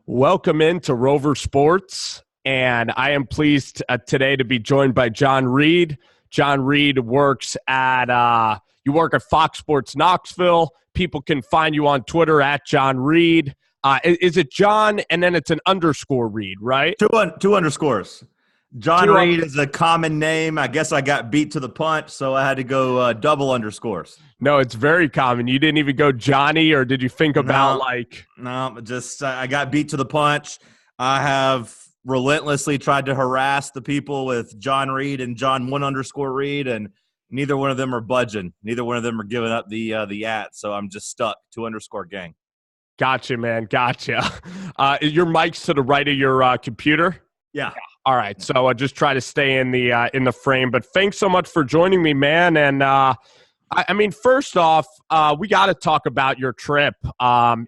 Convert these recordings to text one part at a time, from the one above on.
Welcome into Rover Sports, and I am pleased today to be joined by John Reed. John Reed works at you work at Fox Sports Knoxville. People can find you on Twitter at John Reed. Is it John and then it's an underscore Reed, right? Two underscores. John Reed is a common name. I guess I got beat to the punch, so I had to go double underscores. No, it's very common. You didn't even go Johnny, or did you think about just I got beat to the punch. I have relentlessly tried to harass the people with John Reed and John _Reed, and neither one of them are budging. Neither one of them are giving up the at, so I'm just stuck. 2_ gang. Gotcha, man. Gotcha. Your mic's to the right of your computer? Yeah. All right. So I just try to stay in the frame. But thanks so much for joining me, man. And I mean, first off, we got to talk about your trip.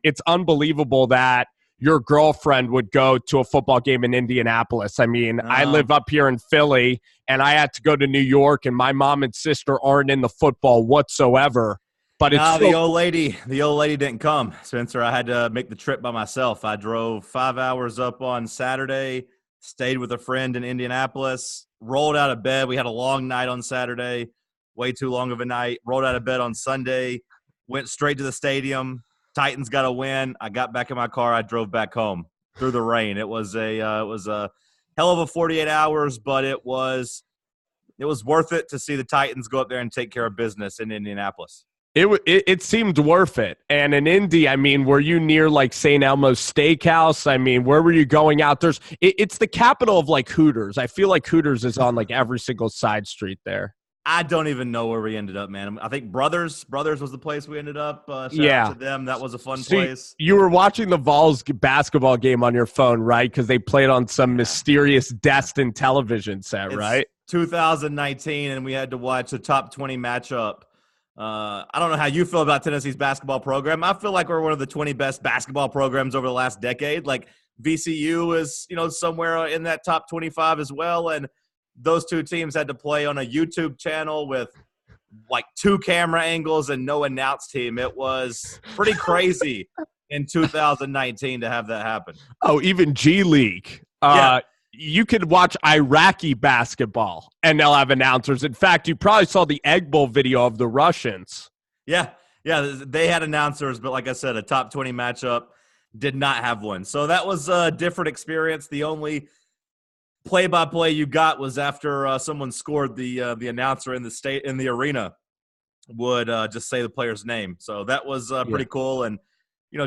It's unbelievable that your girlfriend would go to a football game in Indianapolis. I mean, I live up here in Philly, and I had to go to New York, and my mom and sister aren't in the football whatsoever. But the old lady didn't come, Spencer. I had to make the trip by myself. I drove 5 hours up on Saturday, stayed with a friend in Indianapolis, rolled out of bed. We had a long night on Saturday, way too long of a night. Rolled out of bed on Sunday, went straight to the stadium. Titans got a win. I got back in my car. I drove back home through the rain. It was a hell of a 48 hours, but it was worth it to see the Titans go up there and take care of business in Indianapolis. It seemed worth it. And in Indy, I mean, were you near like St. Elmo's Steakhouse? I mean, where were you going out? It's the capital of like Hooters. I feel like Hooters is on like every single side street there. I don't even know where we ended up, man. I think Brothers was the place we ended up. Shout out to them. That was a fun place. You were watching the Vols basketball game on your phone, right? Because they played on some mysterious Destin television set, right? 2019, and we had to watch a top 20 matchup. I don't know how you feel about Tennessee's basketball program. I feel like we're one of the 20 best basketball programs over the last decade. Like VCU is, somewhere in that top 25 as well. And those two teams had to play on a YouTube channel with like 2 camera angles and no announce team. It was pretty crazy in 2019 to have that happen. Oh, even G League. Yeah. You could watch Iraqi basketball, and they'll have announcers. In fact, you probably saw the Egg Bowl video of the Russians. Yeah, they had announcers, but like I said, a top 20 matchup did not have one. So that was a different experience. The only play-by-play you got was after someone scored, the announcer in the arena would just say the player's name. So that was pretty cool. And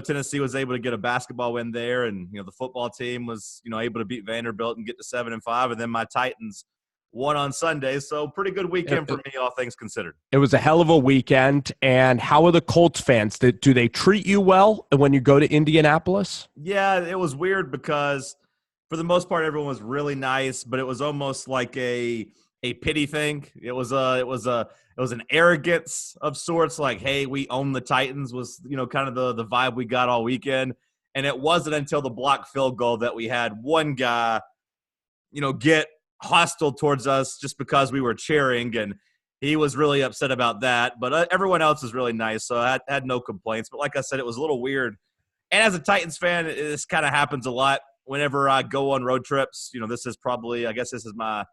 Tennessee was able to get a basketball win there, and the football team was able to beat Vanderbilt and get to 7-5, and then my Titans won on Sunday. So pretty good weekend for me, all things considered. It was a hell of a weekend. And how are the Colts fans? Do they treat you well when you go to Indianapolis? Yeah, it was weird because for the most part everyone was really nice, but it was almost like a pity thing. It was an arrogance of sorts, like, hey, we own the Titans was, kind of the vibe we got all weekend. And it wasn't until the blocked field goal that we had one guy, get hostile towards us just because we were cheering. And he was really upset about that. But everyone else was really nice, so I had no complaints. But like I said, it was a little weird. And as a Titans fan, this kind of happens a lot whenever I go on road trips. This is my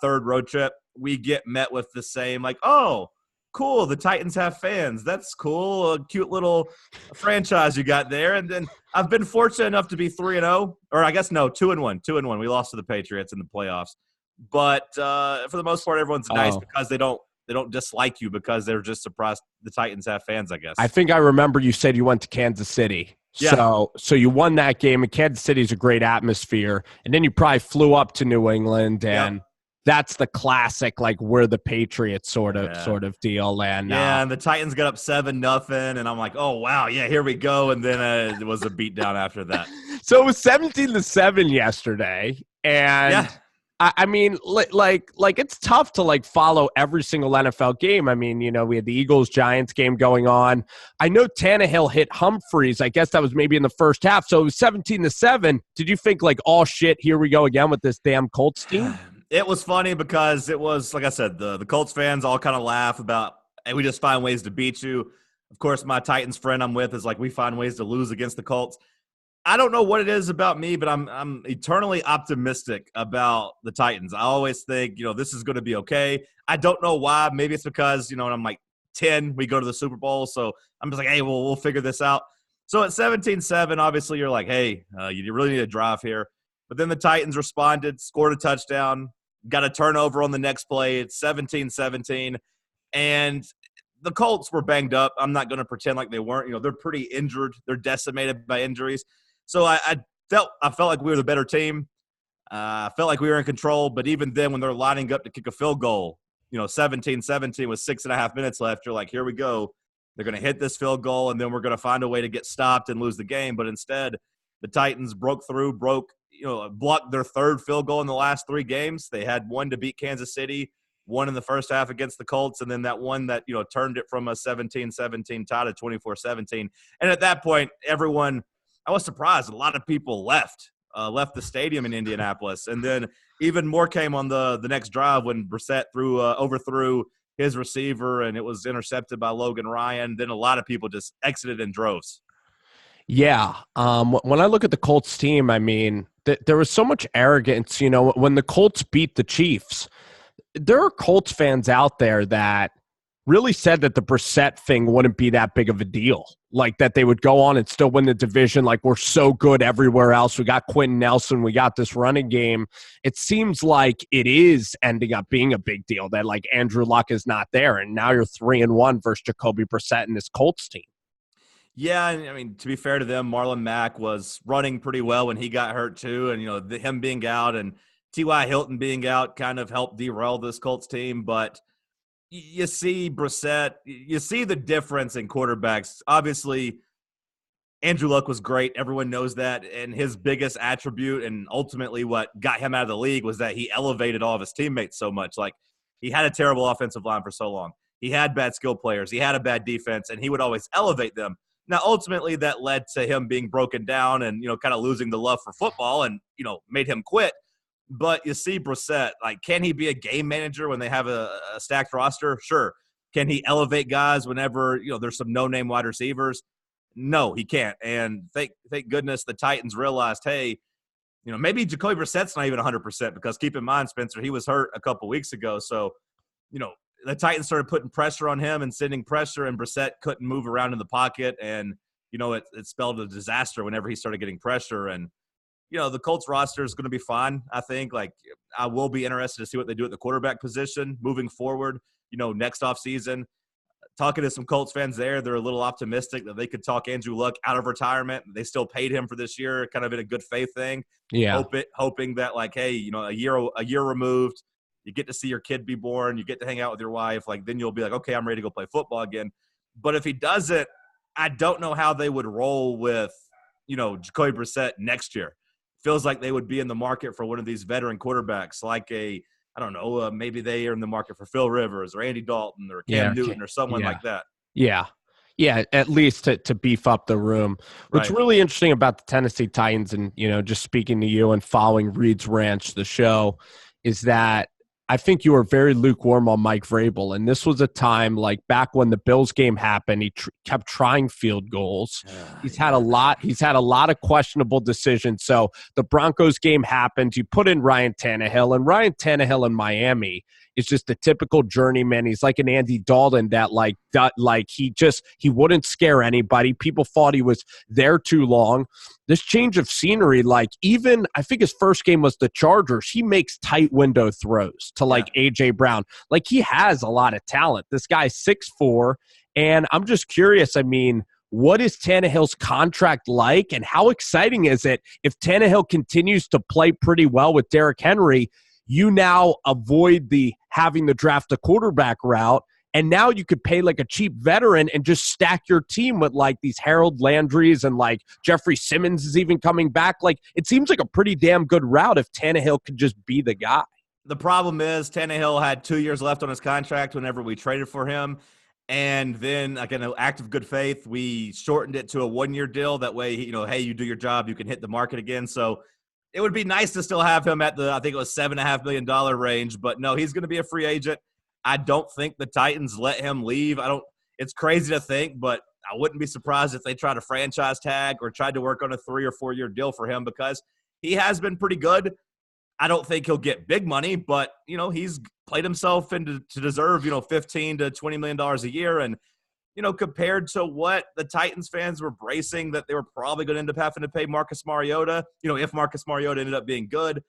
third road trip. We get met with the same, like, oh, cool, the Titans have fans. That's cool. A cute little franchise you got there. And then I've been fortunate enough to be 3-0, or I guess no, 2-1. 2-1. We lost to the Patriots in the playoffs. But for the most part, everyone's nice because they don't dislike you because they're just surprised the Titans have fans, I guess. I think I remember you said you went to Kansas City. Yeah. So you won that game, and Kansas City is a great atmosphere. And then you probably flew up to New England, and that's the classic, like, we're the Patriots sort of deal. And and the Titans got up 7-0, and I'm like, oh wow, yeah, here we go. And then it was a beatdown after that. So it was 17-7 yesterday, and I mean, like it's tough to like follow every single NFL game. I mean, we had the Eagles-Giants game going on. I know Tannehill hit Humphreys. I guess that was maybe in the first half. So it was 17-7. Did you think, like, oh shit, here we go again with this damn Colts team? It was funny because it was, like I said, the Colts fans all kind of laugh about, hey, we just find ways to beat you. Of course, my Titans friend I'm with is like, we find ways to lose against the Colts. I don't know what it is about me, but I'm eternally optimistic about the Titans. I always think, this is going to be okay. I don't know why. Maybe it's because, when I'm like 10, we go to the Super Bowl. So I'm just like, hey, we'll figure this out. So at 17-7, obviously you're like, hey, you really need a drive here. But then the Titans responded, scored a touchdown, got a turnover on the next play. It's 17-17. And the Colts were banged up. I'm not going to pretend like they weren't. They're pretty injured. They're decimated by injuries. So I felt like we were the better team. I felt like we were in control. But even then, when they're lining up to kick a field goal, 17-17 with 6.5 minutes left, you're like, here we go. They're going to hit this field goal, and then we're going to find a way to get stopped and lose the game. But instead, the Titans blocked their third field goal in the last 3 games. They had one to beat Kansas City, one in the first half against the Colts, and then that one that, turned it from a 17-17 tie to 24-17. And at that point, I was surprised. A lot of people left the stadium in Indianapolis. And then even more came on the next drive when Brissett overthrew his receiver, and it was intercepted by Logan Ryan. Then a lot of people just exited in droves. Yeah. When I look at the Colts team, I mean, there was so much arrogance. When the Colts beat the Chiefs, there are Colts fans out there that really said that the Brissett thing wouldn't be that big of a deal. Like that they would go on and still win the division. Like we're so good everywhere else. We got Quentin Nelson. We got this running game. It seems like it is ending up being a big deal that like Andrew Luck is not there. And now you're 3-1 versus Jacoby Brissett and this Colts team. Yeah, I mean, to be fair to them, Marlon Mack was running pretty well when he got hurt too. And, him being out and T.Y. Hilton being out kind of helped derail this Colts team. But you see Brissett, you see the difference in quarterbacks. Obviously, Andrew Luck was great. Everyone knows that. And his biggest attribute and ultimately what got him out of the league was that he elevated all of his teammates so much. Like he had a terrible offensive line for so long. He had bad skill players. He had a bad defense, and he would always elevate them. Now, ultimately, that led to him being broken down and, kind of losing the love for football and, made him quit. But you see Brissett, like, can he be a game manager when they have a stacked roster? Sure. Can he elevate guys whenever, there's some no-name wide receivers? No, he can't. And thank goodness the Titans realized, hey, maybe Jacoby Brissett's not even 100% because keep in mind, Spencer, he was hurt a couple weeks ago. So, the Titans started putting pressure on him and sending pressure, and Brissett couldn't move around in the pocket. And, it spelled a disaster whenever he started getting pressure. And, the Colts roster is going to be fine, I think. Like, I will be interested to see what they do at the quarterback position moving forward, next offseason. Talking to some Colts fans there, they're a little optimistic that they could talk Andrew Luck out of retirement. They still paid him for this year, kind of in a good faith thing. Yeah. Hoping that, like, hey, a year removed, you get to see your kid be born, you get to hang out with your wife, like then you'll be like, okay, I'm ready to go play football again. But if he doesn't, I don't know how they would roll with, Jacoby Brissett next year. Feels like they would be in the market for one of these veteran quarterbacks, like maybe they are in the market for Phil Rivers or Andy Dalton or Cam Newton or someone like that. Yeah. Yeah, at least to beef up the room. What's really interesting about the Tennessee Titans and, just speaking to you and following Reed's Ranch, the show, is that I think you were very lukewarm on Mike Vrabel. And this was a time like back when the Bills game happened, he kept trying field goals. He's had a lot of questionable decisions. So the Broncos game happened. You put in Ryan Tannehill, and Ryan Tannehill in Miami is just a typical journeyman. He's like an Andy Dalton that he wouldn't scare anybody. People thought he was there too long. This change of scenery, I think his first game was the Chargers. He makes tight window throws to A.J. Brown. He has a lot of talent. This guy's 6'4", and I'm just curious, I mean, what is Tannehill's contract like, and how exciting is it if Tannehill continues to play pretty well with Derrick Henry? You now avoid having to draft a quarterback route, and now you could pay a cheap veteran and just stack your team with these Harold Landrys and Jeffrey Simmons is even coming back. It seems like a pretty damn good route if Tannehill could just be the guy. The problem is Tannehill had 2 years left on his contract whenever we traded for him. And then, in an act of good faith, we shortened it to a 1-year deal. That way, hey, you do your job, you can hit the market again. So it would be nice to still have him at I think it was $7.5 million range. But no, he's going to be a free agent. I don't think the Titans let him leave. It's crazy to think, but I wouldn't be surprised if they tried a franchise tag or tried to work on a 3 or 4 year deal for him because he has been pretty good. I don't think he'll get big money, but, he's played himself into to deserve, $15 to $20 million a year. And, compared to what the Titans fans were bracing that they were probably going to end up having to pay Marcus Mariota, if Marcus Mariota ended up being good,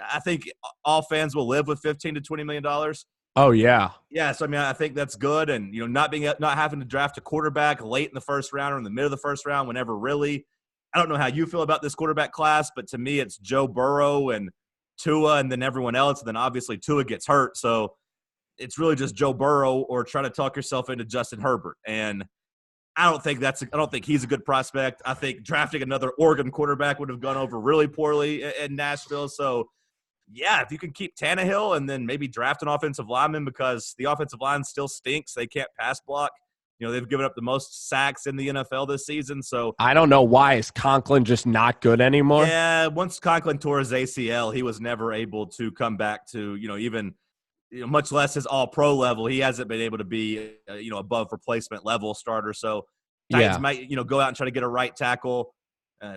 I think all fans will live with $15 to $20 million. Oh, yeah. Yeah, so, I think that's good. And, not having to draft a quarterback late in the first round or in the middle of the first round whenever really – I don't know how you feel about this quarterback class, but to me it's Joe Burrow and Tua and then everyone else. And then obviously Tua gets hurt. So it's really just Joe Burrow or try to talk yourself into Justin Herbert. And I don't think he's a good prospect. I think drafting another Oregon quarterback would have gone over really poorly in Nashville. So, yeah, if you can keep Tannehill and then maybe draft an offensive lineman because the offensive line still stinks. They can't pass block. They've given up the most sacks in the NFL this season. So I don't know why. Is Conklin just not good anymore? Yeah, once Conklin tore his ACL, he was never able to come back to, even much less his all-pro level. He hasn't been able to be, above replacement level starter. So Titans might, go out and try to get a right tackle,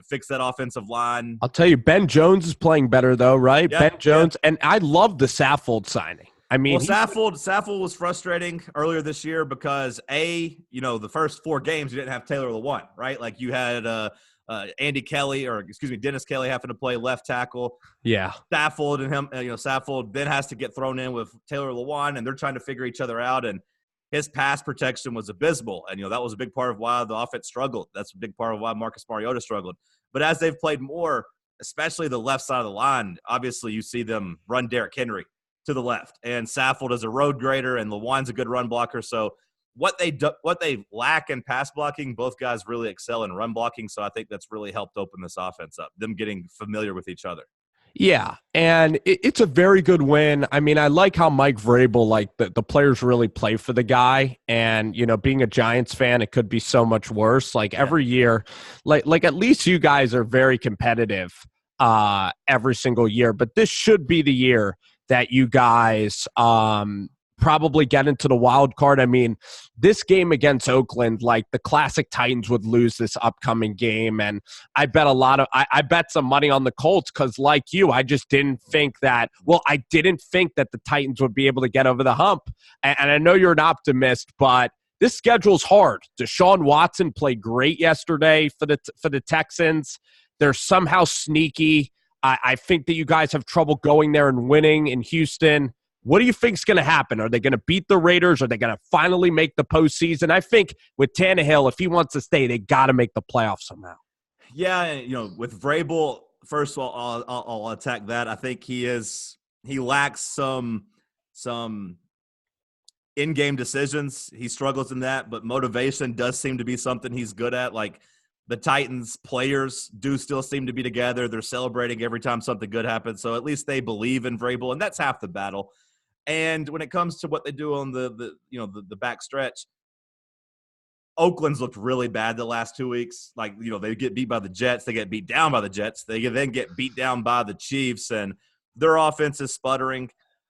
fix that offensive line. I'll tell you, Ben Jones is playing better, though, right? Yep, Ben Jones. And I love the Saffold signing. I mean, Saffold was frustrating earlier this year because, the first 4 games you didn't have Taylor Lewan, right? Like you had Dennis Kelly having to play left tackle. Yeah. Saffold and him, Saffold then has to get thrown in with Taylor Lewan, and they're trying to figure each other out. And his pass protection was abysmal. And, that was a big part of why the offense struggled. That's a big part of why Marcus Mariota struggled. But as they've played more, especially the left side of the line, obviously you see them run Derrick Henry to the left. And Saffold is a road grader, and Lewan's a good run blocker. So what they lack in pass blocking, both guys really excel in run blocking. So I think that's really helped open this offense up, them getting familiar with each other. Yeah, and it's a very good win. I mean, I like how Mike Vrabel, the players really play for the guy. And, being a Giants fan, it could be so much worse. Every year, at least you guys are very competitive every single year. But this should be the year that you guys probably get into the wild card. I mean, this game against Oakland, the classic Titans would lose this upcoming game. And I bet I bet some money on the Colts because like you, I just didn't think that the Titans would be able to get over the hump. And I know you're an optimist, but this schedule's hard. Deshaun Watson played great yesterday for the Texans. They're somehow sneaky. I think that you guys have trouble going there and winning in Houston. What do you think is going to happen? Are they going to beat the Raiders? Are they going to finally make the postseason? I think with Tannehill, if he wants to stay, they got to make the playoffs somehow. Yeah, with Vrabel, first of all, I'll attack that. I think he lacks some in-game decisions. He struggles in that, but motivation does seem to be something he's good at. The Titans players do still seem to be together. They're celebrating every time something good happens. So at least they believe in Vrabel, and that's half the battle. And when it comes to what they do on the back stretch, Oakland's looked really bad the last 2 weeks. They get beat by the Jets. They get beat down by the Jets. They then get beat down by the Chiefs, and their offense is sputtering.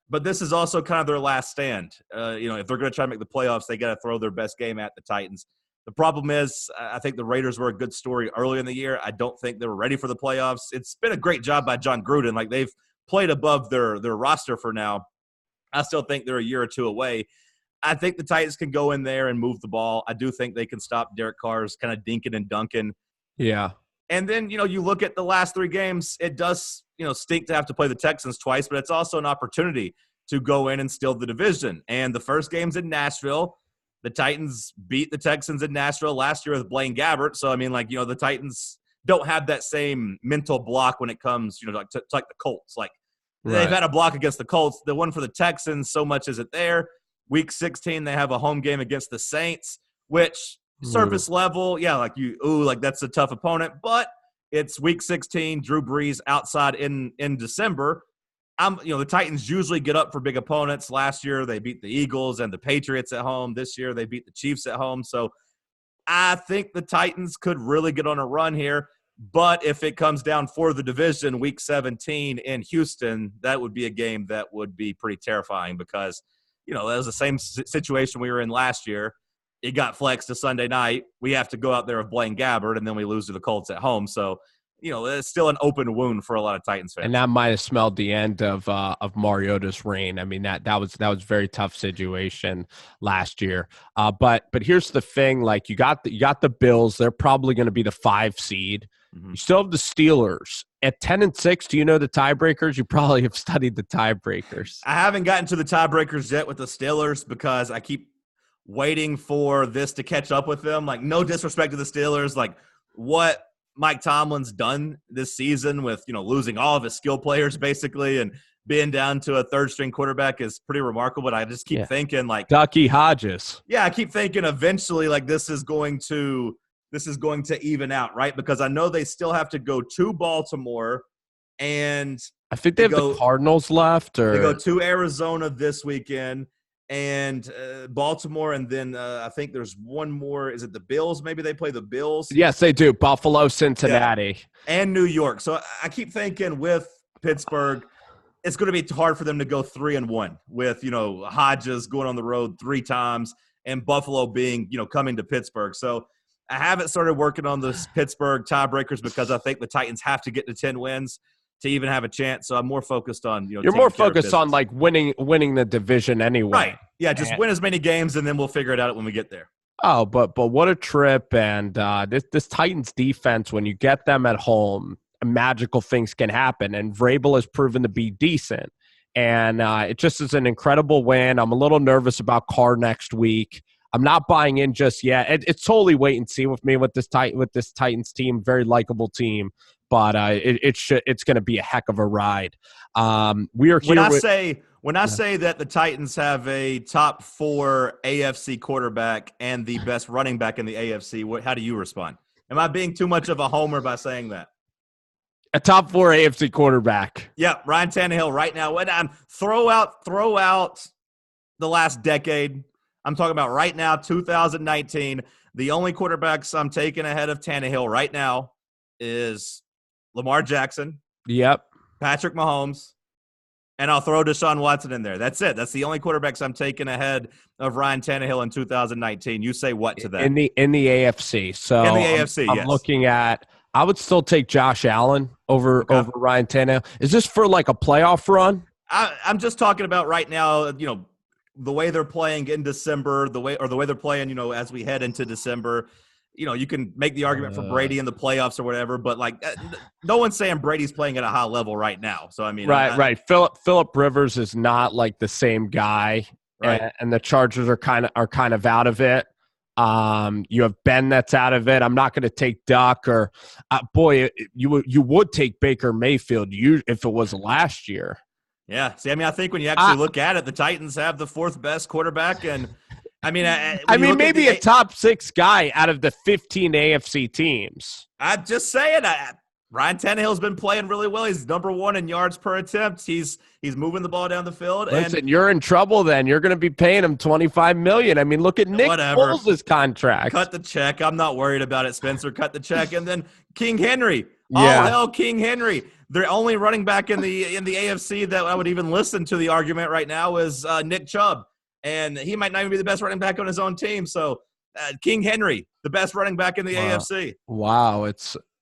But this is also kind of their last stand. If they're going to try to make the playoffs, they got to throw their best game at the Titans. The problem is, I think the Raiders were a good story early in the year. I don't think they were ready for the playoffs. It's been a great job by John Gruden. They've played above their roster for now. I still think they're a year or two away. I think the Titans can go in there and move the ball. I do think they can stop Derek Carr's kind of dinking and dunking. Yeah. And then, you look at the last 3 games, it does, stink to have to play the Texans twice, but it's also an opportunity to go in and steal the division. And the first game's in Nashville. The Titans beat the Texans in Nashville last year with Blaine Gabbert. So, the Titans don't have that same mental block when it comes, to the Colts. They've had a block against the Colts. The one for the Texans, so much isn't there. Week 16, they have a home game against the Saints, which surface level, that's a tough opponent. But it's week 16, Drew Brees outside in December. The Titans usually get up for big opponents. Last year, they beat the Eagles and the Patriots at home. This year, they beat the Chiefs at home. So I think the Titans could really get on a run here. But if it comes down for the division, week 17 in Houston, that would be a game that would be pretty terrifying because, that was the same situation we were in last year. it got flexed to Sunday night. We have to go out there with Blaine Gabbert, and then we lose to the Colts at home. So, it's still an open wound for a lot of Titans fans. And that might have smelled the end of Mariota's reign. I mean, that was a very tough situation last year. But here's the thing: like you got the Bills. They're probably going to be the 5 seed. Mm-hmm. You still have the Steelers at 10-6. Do you know the tiebreakers? You probably have studied the tiebreakers. I haven't gotten to the tiebreakers yet with the Steelers because I keep waiting for this to catch up with them. Like, no disrespect to the Steelers, like what Mike Tomlin's done this season with, losing all of his skill players basically and being down to a third-string quarterback is pretty remarkable. But I just keep thinking, like, Ducky Hodges. Yeah, I keep thinking eventually, like, this is going to even out, right? Because I know they still have to go to Baltimore, and I think they have the Cardinals left. Or they go to Arizona this weekend, and Baltimore, and then I think there's one more. Is it the Bills? Maybe they play the Bills. Yes, they do. Buffalo, Cincinnati, and New York. So I keep thinking with Pittsburgh, it's going to be hard for them to go 3-1 with Hodges going on the road 3 times and Buffalo being coming to Pittsburgh. So I haven't started working on the Pittsburgh tiebreakers because I think the Titans have to get to 10 wins to even have a chance. So I'm more focused on you're more focused on like winning the division anyway. Right. Yeah, just win as many games and then we'll figure it out when we get there. Oh, but what a trip. And this Titans defense, when you get them at home, magical things can happen. And Vrabel has proven to be decent. And it just is an incredible win. I'm a little nervous about Carr next week. I'm not buying in just yet. It's totally wait and see with me with this Titans team. Very likable team, but it's going to be a heck of a ride. We are here. When I say that the Titans have a top 4 AFC quarterback and the best running back in the AFC, how do you respond? Am I being too much of a homer by saying that? A top 4 AFC quarterback. Yeah, Ryan Tannehill right now. When I'm throw out the last decade. I'm talking about right now, 2019. The only quarterbacks I'm taking ahead of Tannehill right now is Lamar Jackson. Yep. Patrick Mahomes. And I'll throw Deshaun Watson in there. That's it. That's the only quarterbacks I'm taking ahead of Ryan Tannehill in 2019. You say what to that? In the AFC. So in the AFC, I'm looking at – I would still take Josh Allen over Ryan Tannehill. Is this for like a playoff run? I'm just talking about right now, the way they're playing in December, the way they're playing, as we head into December, you can make the argument for Brady in the playoffs or whatever, but like no one's saying Brady's playing at a high level right now. So I mean, right. Phillip Rivers is not like the same guy, right? And the Chargers are kind of out of it. You have Ben that's out of it. I'm not going to take Duck or you would take Baker Mayfield if it was last year. Yeah. See, I mean, I think when you actually look at it, the Titans have the 4th best quarterback. And I mean, maybe a top 6 guy out of the 15 AFC teams. I'm just saying, Ryan Tannehill's been playing really well. He's number 1 in yards per attempt. He's moving the ball down the field. Listen, you're in trouble then. You're going to be paying him $25 million. I mean, look at Nick Foles' contract. Cut the check. I'm not worried about it, Spencer. Cut the check. And then King Henry. All hell King Henry. The only running back in the AFC that I would even listen to the argument right now is Nick Chubb. And he might not even be the best running back on his own team. So King Henry, the best running back in the AFC. Wow.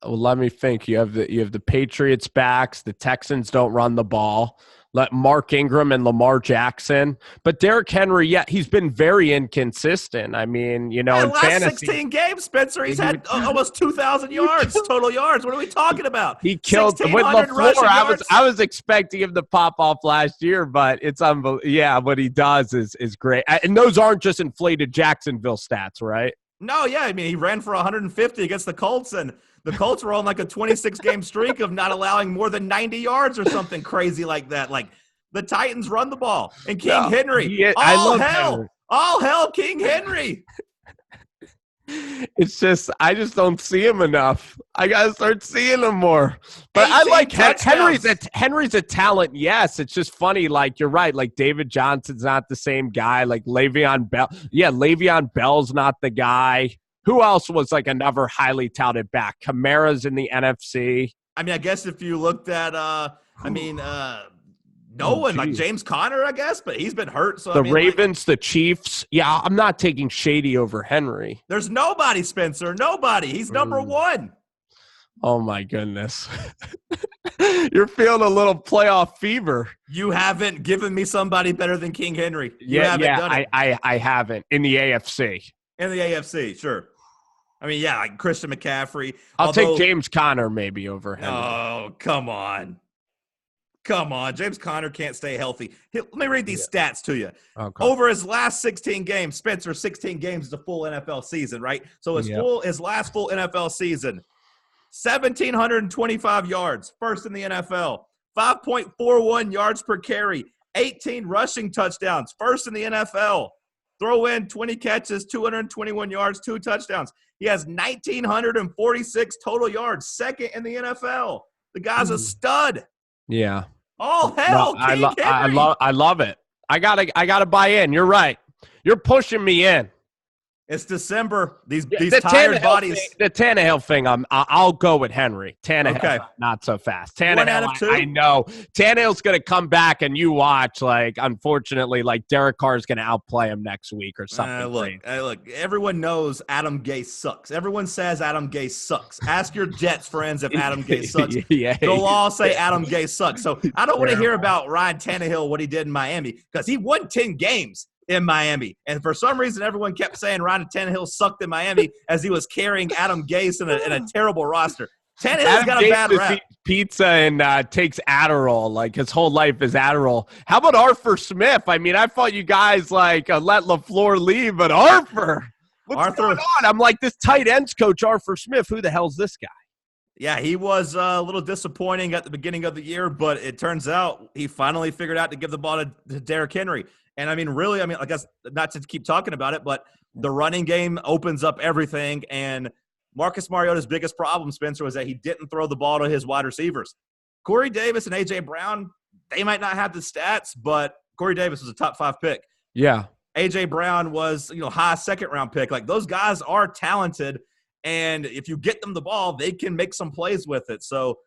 Let me think. You have the Patriots backs. The Texans don't run the ball. Let Mark Ingram and Lamar Jackson. But Derrick Henry, he's been very inconsistent. I mean, in last fantasy, 16 games, Spencer, he's had almost 2,000 yards, total yards. What are we talking about? He killed with LaFleur. I was expecting him to pop off last year, but it's unbelievable. Yeah, what he does is great. And those aren't just inflated Jacksonville stats, right? No, yeah. I mean, he ran for 150 against the Colts, and the Colts were on like a 26-game streak of not allowing more than 90 yards or something crazy like that. Like, the Titans run the ball. And King Henry, all hell, King Henry. It's just, I just don't see him enough. I got to start seeing him more. But I like Henry's a talent, yes. It's just funny, like, you're right. Like, David Johnson's not the same guy. Like, Le'Veon Bell. Yeah, Le'Veon Bell's not the guy. Who else was like another highly touted back? Kamara's in the NFC. I mean, I guess if you looked at, No one, like James Conner, I guess, but he's been hurt. So the Ravens, the Chiefs. Yeah, I'm not taking Shady over Henry. There's nobody, Spencer. Nobody. He's number one. Oh, my goodness. You're feeling a little playoff fever. You haven't given me somebody better than King Henry. You haven't done it. I haven't. In the AFC. In the AFC, sure. I mean, yeah, like Christian McCaffrey. I'll take James Conner maybe over Henry. Oh, come on. Come on. James Conner can't stay healthy. Let me read these stats to you. Okay. Over his last 16 games, Spencer, 16 games is a full NFL season, right? So his last full NFL season, 1,725 yards, first in the NFL, 5.41 yards per carry, 18 rushing touchdowns, first in the NFL. Throw in 20 catches, 221 yards, 2 touchdowns. He has 1,946 total yards, second in the NFL. The guy's a stud. Yeah. Oh, hell, no, I love it. I gotta buy in. You're right. You're pushing me in. It's December. These tired bodies. The Tannehill thing, I'll go with Henry. Tannehill, not so fast. Tannehill, I know. Tannehill's going to come back, and you watch, unfortunately, Derek Carr's going to outplay him next week or something. Look, everyone knows Adam Gase sucks. Everyone says Adam Gase sucks. Ask your Jets friends if Adam Gase sucks. They'll all say Adam Gase sucks. So I don't want to hear about Ryan Tannehill, what he did in Miami, because he won 10 games in Miami. And for some reason, everyone kept saying Ryan Tannehill sucked in Miami as he was carrying Adam Gase in a terrible roster. Tannehill's got a bad rap. Eats pizza and takes Adderall. His whole life is Adderall. How about Arthur Smith? I mean, I thought you guys let LaFleur leave, but Arthur, what's going on? I'm like, this tight ends coach, Arthur Smith, who the hell's this guy? Yeah, he was a little disappointing at the beginning of the year, but it turns out he finally figured out to give the ball to Derrick Henry. And, I guess not to keep talking about it, but the running game opens up everything. And Marcus Mariota's biggest problem, Spencer, was that he didn't throw the ball to his wide receivers. Corey Davis and A.J. Brown, they might not have the stats, but Corey Davis was a top 5 pick. Yeah. A.J. Brown was, high second-round pick. Those guys are talented, and if you get them the ball, they can make some plays with it. So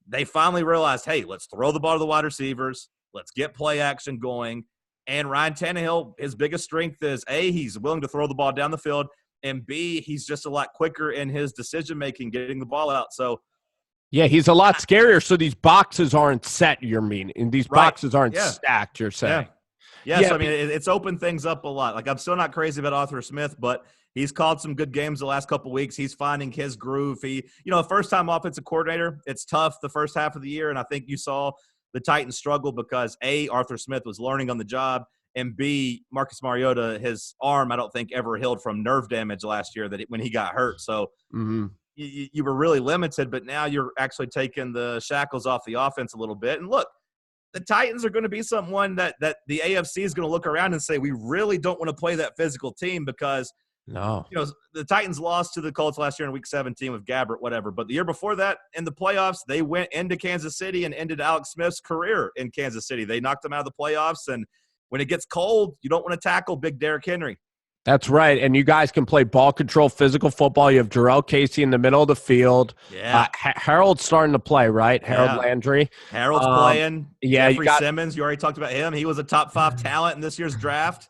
they finally realized, hey, let's throw the ball to the wide receivers. Let's get play action going. And Ryan Tannehill, his biggest strength is, A, he's willing to throw the ball down the field, and B, he's just a lot quicker in his decision-making, getting the ball out. So, yeah, he's a lot scarier, so these boxes aren't set, you're meaning. And these boxes aren't stacked, you're saying. Yeah. So, it's opened things up a lot. I'm still not crazy about Arthur Smith, but he's called some good games the last couple of weeks. He's finding his groove. First-time offensive coordinator, it's tough the first half of the year, and I think you saw – the Titans struggle because, A, Arthur Smith was learning on the job, and B, Marcus Mariota, his arm, I don't think ever healed from nerve damage last year when he got hurt. So you were really limited, but now you're actually taking the shackles off the offense a little bit. And look, the Titans are going to be someone that the AFC is going to look around and say, we really don't want to play that physical team because – the Titans lost to the Colts last year in Week 17 with Gabbert, whatever. But the year before that, in the playoffs, they went into Kansas City and ended Alex Smith's career in Kansas City. They knocked him out of the playoffs. And when it gets cold, you don't want to tackle big Derrick Henry. That's right. And you guys can play ball control, physical football. You have Jarrell Casey in the middle of the field. Yeah. Harold's starting to play, right? Harold Landry. Harold's playing. Yeah. Jeffrey Simmons, you already talked about him. He was a top 5 talent in this year's draft.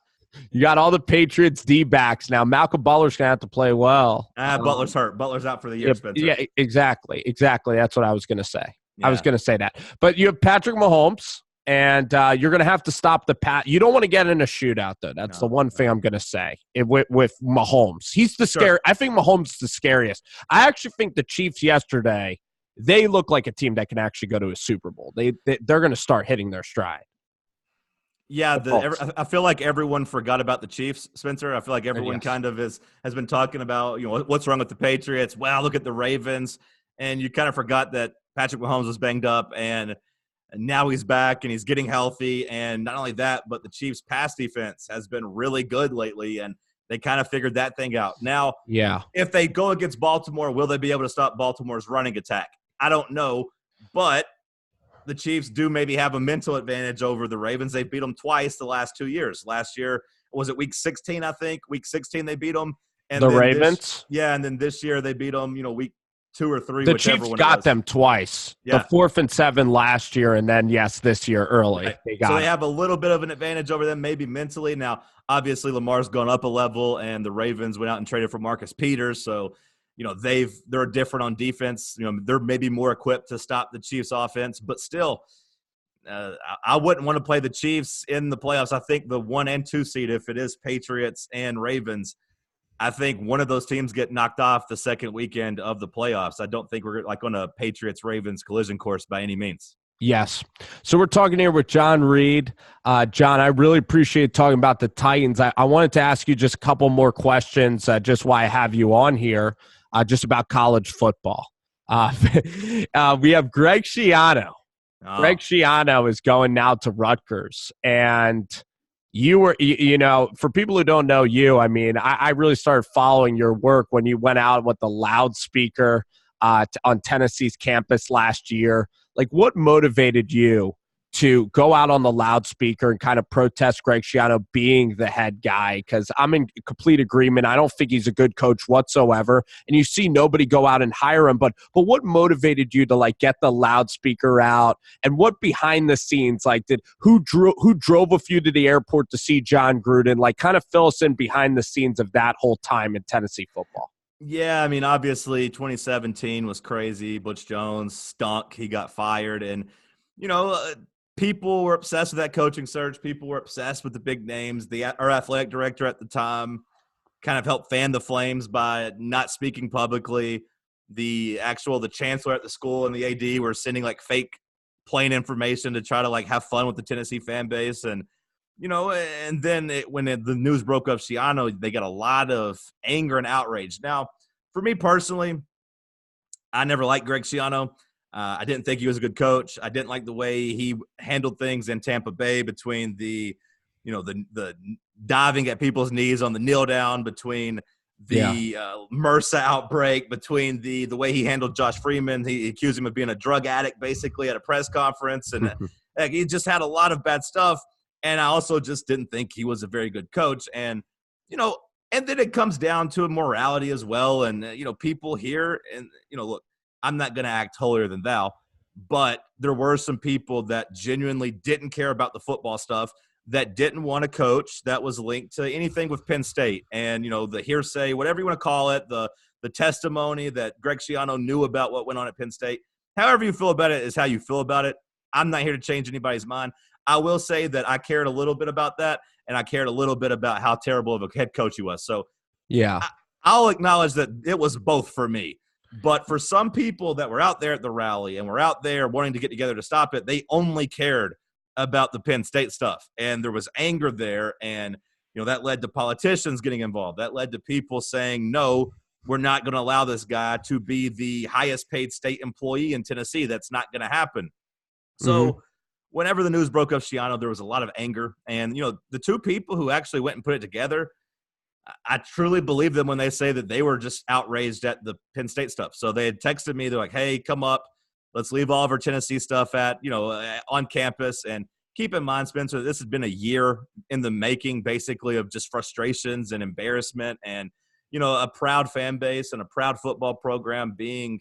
You got all the Patriots D-backs now. Malcolm Butler's going to have to play well. Butler's hurt. Butler's out for the year, Spencer. Yeah, exactly. That's what I was going to say. Yeah. I was going to say that. But you have Patrick Mahomes, and you're going to have to stop the – you don't want to get in a shootout, though. That's the one thing I'm going to say with Mahomes. He's the scary. I think Mahomes is the scariest. I actually think the Chiefs yesterday, they look like a team that can actually go to a Super Bowl. They're going to start hitting their stride. Yeah, I feel like everyone forgot about the Chiefs, Spencer. I feel like everyone kind of has been talking about, what's wrong with the Patriots. Wow, look at the Ravens. And you kind of forgot that Patrick Mahomes was banged up, and now he's back, and he's getting healthy. And not only that, but the Chiefs' pass defense has been really good lately, and they kind of figured that thing out. Now, if they go against Baltimore, will they be able to stop Baltimore's running attack? I don't know, but – the Chiefs do maybe have a mental advantage over the Ravens. They beat them twice the last 2 years. Last year, was it Week 16, I think? Week 16 they beat them. And the Ravens? And then this year they beat them, Week 2 or 3, The whichever Chiefs one got it was. them twice. Yeah. The 4th and 7 last year, and then, yes, this year early. Right. They got so they it. have a little bit of an advantage over them, maybe mentally. Now, obviously, Lamar's gone up a level, and the Ravens went out and traded for Marcus Peters. So, they're different on defense. They're maybe more equipped to stop the Chiefs' offense, but still, I wouldn't want to play the Chiefs in the playoffs. I think the 1 and 2 seed, if it is Patriots and Ravens, I think one of those teams get knocked off the second weekend of the playoffs. I don't think we're like on a Patriots-Ravens collision course by any means. Yes. So we're talking here with John Reed. John, I really appreciate talking about the Titans. I wanted to ask you just a couple more questions, just why I have you on here, just about college football. We have Greg Schiano. Oh. Greg Schiano is going now to Rutgers. And you were, for people who don't know you, I mean, I really started following your work when you went out with the loudspeaker on Tennessee's campus last year. Like, what motivated you to go out on the loudspeaker and kind of protest Greg Schiano being the head guy? Because I'm in complete agreement. I don't think he's a good coach whatsoever. And you see nobody go out and hire him. But what motivated you to, like, get the loudspeaker out? And what behind the scenes, like, who drove a few to the airport to see John Gruden? Like, kind of fill us in behind the scenes of that whole time in Tennessee football. Yeah, I mean, obviously 2017 was crazy. Butch Jones stunk. He got fired. And, people were obsessed with that coaching search. People were obsessed with the big names. Our athletic director at the time kind of helped fan the flames by not speaking publicly. The chancellor at the school and the AD were sending, like, fake plain information to try to, like, have fun with the Tennessee fan base. And, and then when the news broke of Schiano, they got a lot of anger and outrage. Now, for me personally, I never liked Greg Schiano. I didn't think he was a good coach. I didn't like the way he handled things in Tampa Bay between the diving at people's knees on the kneel down, between the MRSA outbreak, between the way he handled Josh Freeman. He accused him of being a drug addict basically at a press conference. And he just had a lot of bad stuff. And I also just didn't think he was a very good coach. And, and then it comes down to morality as well. And, people here and, look, I'm not going to act holier than thou, but there were some people that genuinely didn't care about the football stuff, that didn't want to coach, that was linked to anything with Penn State. And, the hearsay, whatever you want to call it, the testimony that Greg Schiano knew about what went on at Penn State. However you feel about it is how you feel about it. I'm not here to change anybody's mind. I will say that I cared a little bit about that, and I cared a little bit about how terrible of a head coach he was. So, yeah, I'll acknowledge that it was both for me. But for some people that were out there at the rally and were out there wanting to get together to stop it, they only cared about the Penn State stuff. And there was anger there, and that led to politicians getting involved. That led to people saying, no, we're not going to allow this guy to be the highest paid state employee in Tennessee. That's not going to happen. So whenever the news broke of Schiano, there was a lot of anger. And, the two people who actually went and put it together, I truly believe them when they say that they were just outraged at the Penn State stuff. So they had texted me. They're like, hey, come up. Let's leave all of our Tennessee stuff on campus. And keep in mind, Spencer, this has been a year in the making, basically, of just frustrations and embarrassment and, a proud fan base and a proud football program being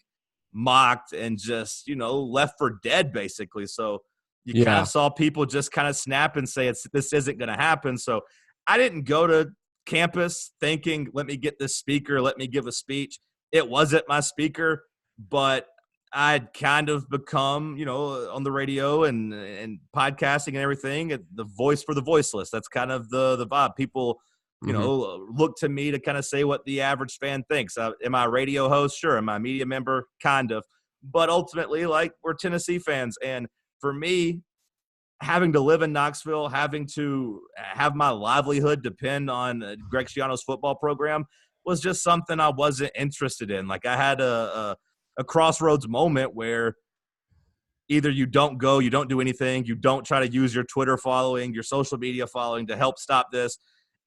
mocked and just, left for dead, basically. So you kind of saw people just kind of snap and say, this isn't going to happen. So I didn't go to campus thinking, let me get this speaker, let me give a speech. It wasn't my speaker, but I'd kind of become, on the radio and podcasting and everything, the voice for the voiceless. That's kind of the vibe. People, look to me to kind of say what the average fan thinks. Am I a radio host? Sure. Am I a media member? Kind of. But ultimately, like, we're Tennessee fans. And for me, having to live in Knoxville, having to have my livelihood depend on Greg Schiano's football program was just something I wasn't interested in. Like, I had a crossroads moment where either you don't go, you don't do anything, you don't try to use your Twitter following, your social media following to help stop this,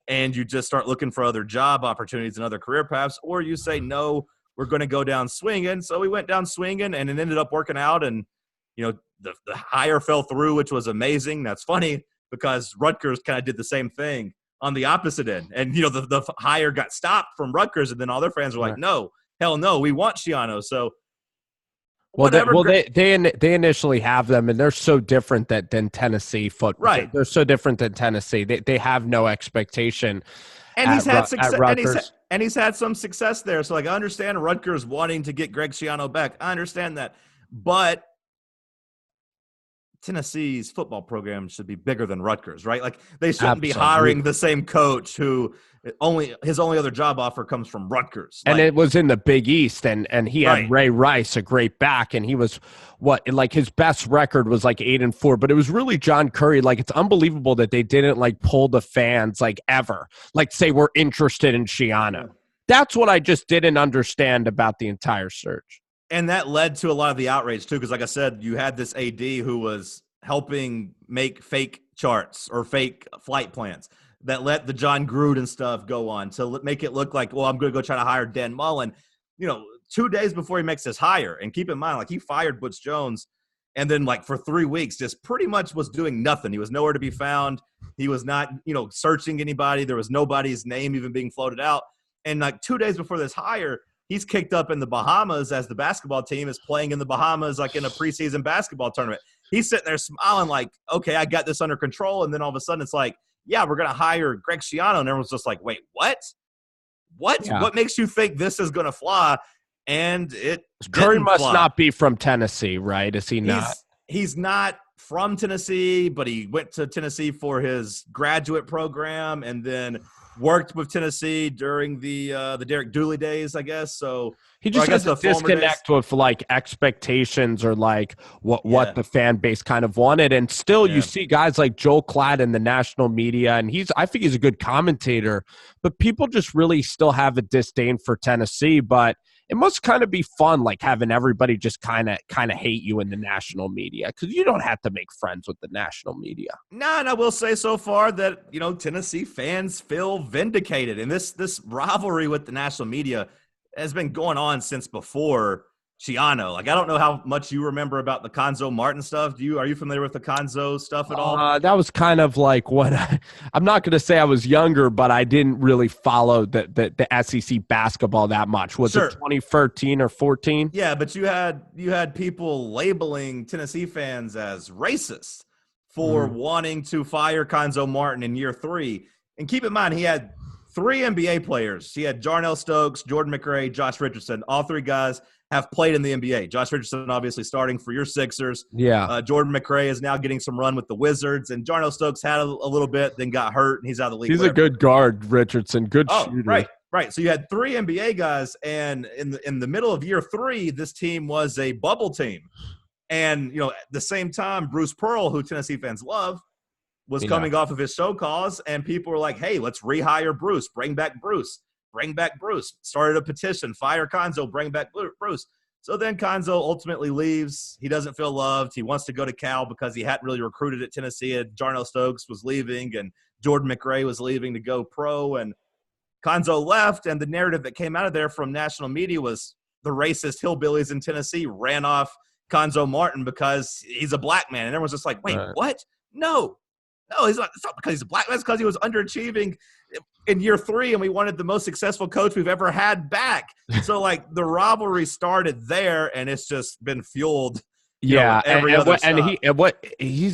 and you just start looking for other job opportunities and other career paths, or you say, no, we're going to go down swinging. So we went down swinging, and it ended up working out, and the hire fell through, which was amazing. That's funny because Rutgers kind of did the same thing on the opposite end. And, the hire got stopped from Rutgers, and then all their fans were like, no, hell no, we want Schiano. So Well, whatever. they initially have them, and they're so different than Tennessee football. Right. They're so different than Tennessee. They have no expectation And he's had at success, Rutgers. and he's had some success there. So, like, I understand Rutgers wanting to get Greg Schiano back. I understand that, but Tennessee's football program should be bigger than Rutgers, right? Like, they shouldn't be hiring the same coach who his only other job offer comes from Rutgers. And it was in the Big East, and he had Right. Ray Rice, a great back, and he was like his best record was like 8-4, but it was really John Curry. Like, it's unbelievable that they didn't like pull the fans like ever, like say we're interested in Schiano. Yeah. That's what I just didn't understand about the entire search. And that led to a lot of the outrage, too, because like I said, you had this AD who was helping make fake charts or fake flight plans that let the John Gruden stuff go on to make it look like, well, I'm going to go try to hire Dan Mullen, 2 days before he makes his hire. And keep in mind, like, he fired Butch Jones and then, like, for 3 weeks just pretty much was doing nothing. He was nowhere to be found. He was not, searching anybody. There was nobody's name even being floated out. And, like, 2 days before this hire, he's kicked up in the Bahamas as the basketball team is playing in the Bahamas, like in a preseason basketball tournament. He's sitting there smiling like, okay, I got this under control. And then all of a sudden it's like, yeah, we're going to hire Greg Schiano. And everyone's just like, wait, what? Yeah. What makes you think this is going to fly? And Curry must not be from Tennessee, right? Is he not? He's not from Tennessee, but he went to Tennessee for his graduate program and then worked with Tennessee during the Derek Dooley days, I guess. So he just has a disconnect with like expectations or like what the fan base kind of wanted. And still you see guys like Joel Klatt in the national media, and I think he's a good commentator, but people just really still have a disdain for Tennessee. But it must kind of be fun, like having everybody just kind of hate you in the national media, because you don't have to make friends with the national media. No, and I will say so far that, Tennessee fans feel vindicated. And this rivalry with the national media has been going on since before Schiano. Like, I don't know how much you remember about the Cuonzo Martin stuff. Are you familiar with the Cuonzo stuff at all? That was kind of like when I'm not going to say I was younger, but I didn't really follow the SEC basketball that much. Was it 2013 or 14? Yeah, but you had people labeling Tennessee fans as racist for wanting to fire Cuonzo Martin in year 3. And keep in mind, he had 3 NBA players. He had Jarnell Stokes, Jordan McRae, Josh Richardson. All 3 guys have played in the NBA. Josh Richardson obviously starting for your Sixers. Yeah. Jordan McRae is now getting some run with the Wizards. And Jarnell Stokes had a little bit, then got hurt, and he's out of the league. He's a good guard, Richardson. Good shooter. Right. So you had 3 NBA guys, and in the middle of year 3, this team was a bubble team. And, at the same time, Bruce Pearl, who Tennessee fans love, was coming off of his show cause, and people were like, hey, let's rehire Bruce. Bring back Bruce. Started a petition. Fire Cuonzo. Bring back Bruce. So then Cuonzo ultimately leaves. He doesn't feel loved. He wants to go to Cal because he hadn't really recruited at Tennessee. And Jarnell Stokes was leaving, and Jordan McRae was leaving to go pro. And Cuonzo left, and the narrative that came out of there from national media was the racist hillbillies in Tennessee ran off Cuonzo Martin because he's a black man. And everyone's just like, wait, what? No, it's not because he's a black man. It's because he was underachieving in year 3, and we wanted the most successful coach we've ever had back. So, like, the rivalry started there, and it's just been fueled. He's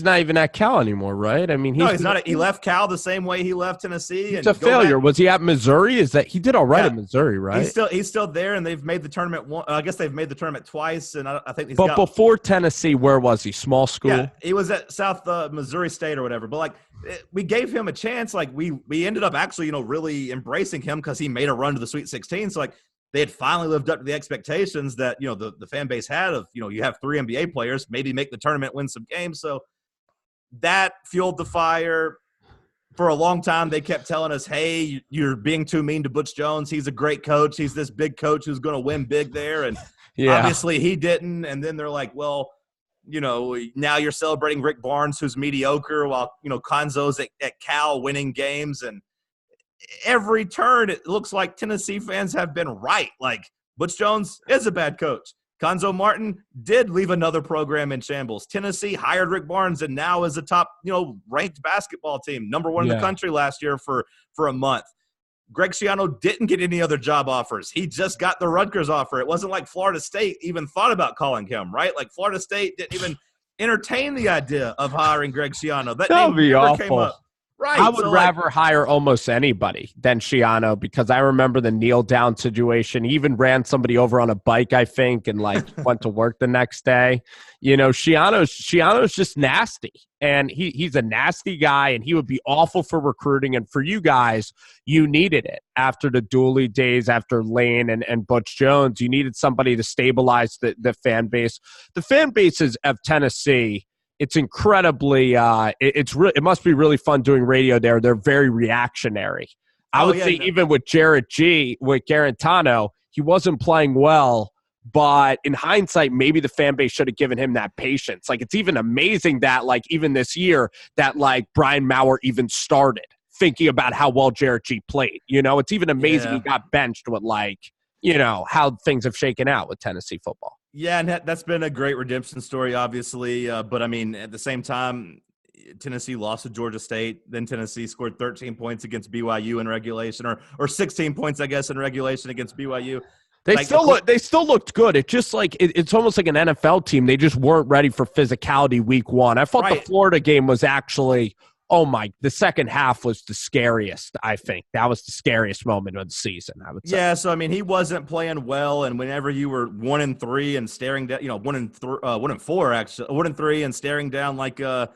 not even at Cal anymore, right? I mean, he's not. He left Cal the same way he left Tennessee. It's a failure. Was he at Missouri? He did all right at Missouri, right? He's still there, and they've made the tournament. I guess they've made the tournament twice, and I think. But before Tennessee, where was he? Small school. Yeah, he was at South Missouri State or whatever. But we gave him a chance. Like we ended up actually, really embracing him because he made a run to the Sweet 16. So they had finally lived up to the expectations that, the fan base had of, you have 3 NBA players, maybe make the tournament, win some games. So that fueled the fire. For a long time, they kept telling us, hey, you're being too mean to Butch Jones. He's a great coach. He's this big coach who's going to win big there. And obviously he didn't. And then they're like, well, now you're celebrating Rick Barnes, who's mediocre, while, Cuonzo's at Cal winning games. And every turn, it looks like Tennessee fans have been right. Like, Butch Jones is a bad coach. Cuonzo Martin did leave another program in shambles. Tennessee hired Rick Barnes and now is a top, ranked basketball team, number 1 in the country last year for a month. Greg Schiano didn't get any other job offers. He just got the Rutgers offer. It wasn't like Florida State even thought about calling him, right? Like Florida State didn't even entertain the idea of hiring Greg Schiano. That would be never awful. came up. Right. I would rather hire almost anybody than Schiano, because I remember the kneel down situation. He even ran somebody over on a bike, I think, and like went to work the next day. You know, Schiano's just nasty, and he's a nasty guy, and he would be awful for recruiting. And for you guys, you needed it after the Dooley days, after Lane and Butch Jones. You needed somebody to stabilize the fan base. The fan bases of Tennessee, it's incredibly it must be really fun doing radio there. They're very reactionary. I would say even with with Garantano, he wasn't playing well, but in hindsight, maybe the fan base should have given him that patience. Like, it's even amazing that, like, even this year that, like, Brian Maurer even started thinking about how well Jarrett G played. You know, it's even amazing he got benched with, like, you know, how things have shaken out with Tennessee football. Yeah, and that's been a great redemption story, obviously. But, I mean, at the same time, Tennessee lost to Georgia State. Then Tennessee scored 13 points against BYU in regulation, or 16 points, I guess, in regulation against BYU. They still looked good. It's just like it's almost like an NFL team. They just weren't ready for physicality week one. I thought the Florida game was actually – the second half was the scariest, I think. That was the scariest moment of the season, I would say. Yeah, so, I mean, he wasn't playing well, and whenever you were 1-3 and staring down, 1-4, actually, 1-3 and staring down like a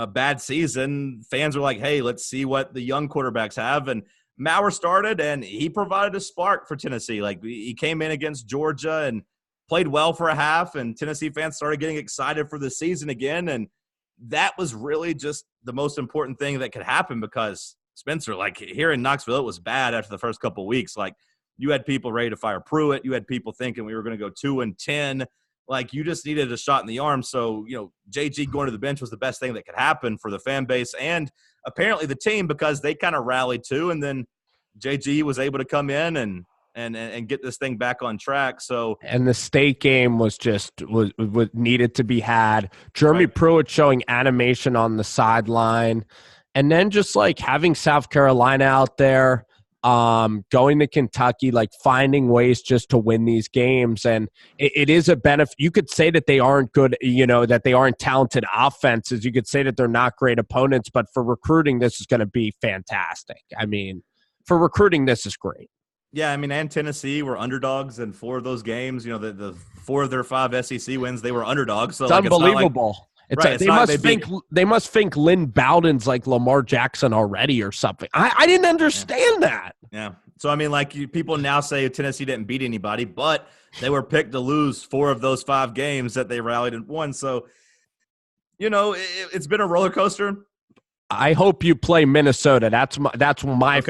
bad season, fans were like, hey, let's see what the young quarterbacks have. And Maurer started, and he provided a spark for Tennessee. Like, he came in against Georgia and played well for a half, and Tennessee fans started getting excited for the season again, and that was really just the most important thing that could happen, because Spencer, like, here in Knoxville, it was bad after the first couple of weeks. Like, you had people ready to fire Pruitt. You had people thinking we were going to go 2-10. Like, you just needed a shot in the arm. So, JG going to the bench was the best thing that could happen for the fan base and apparently the team, because they kind of rallied too. And then JG was able to come in and get this thing back on track. So, and the state game was needed to be had. Jeremy Pruitt showing animation on the sideline, and then just like having South Carolina out there, going to Kentucky, like finding ways just to win these games. And it is a benefit. You could say that they aren't good, that they aren't talented offenses. You could say that they're not great opponents, but for recruiting, this is going to be fantastic. I mean, for recruiting, this is great. Yeah, I mean, and Tennessee were underdogs in 4 of those games. The 4 of their 5 SEC wins, they were underdogs. So it's unbelievable. They must think Lynn Bowden's like Lamar Jackson already or something. I didn't understand that. Yeah. So, I mean, like, people now say Tennessee didn't beat anybody, but they were picked to lose 4 of those 5 games that they rallied and won. So, it's been a roller coaster. I hope you play Minnesota. That's my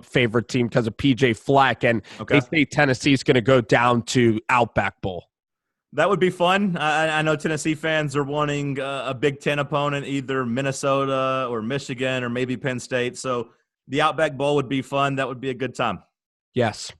favorite team because of PJ Fleck, and they say Tennessee's going to go down to Outback Bowl. That would be fun. I know Tennessee fans are wanting a Big Ten opponent, either Minnesota or Michigan or maybe Penn State. So the Outback Bowl would be fun. That would be a good time. Yes.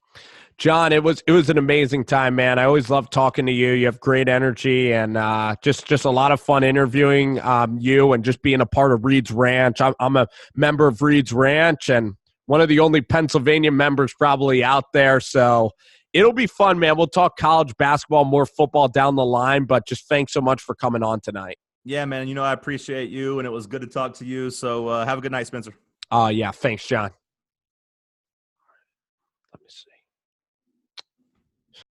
John, it was an amazing time, man. I always love talking to you. You have great energy, and just a lot of fun interviewing you and just being a part of Reed's Ranch. I'm a member of Reed's Ranch and one of the only Pennsylvania members probably out there. So it'll be fun, man. We'll talk college basketball, more football down the line, but just thanks so much for coming on tonight. Yeah, man. I appreciate you, and it was good to talk to you. So have a good night, Spencer. Yeah, thanks, John.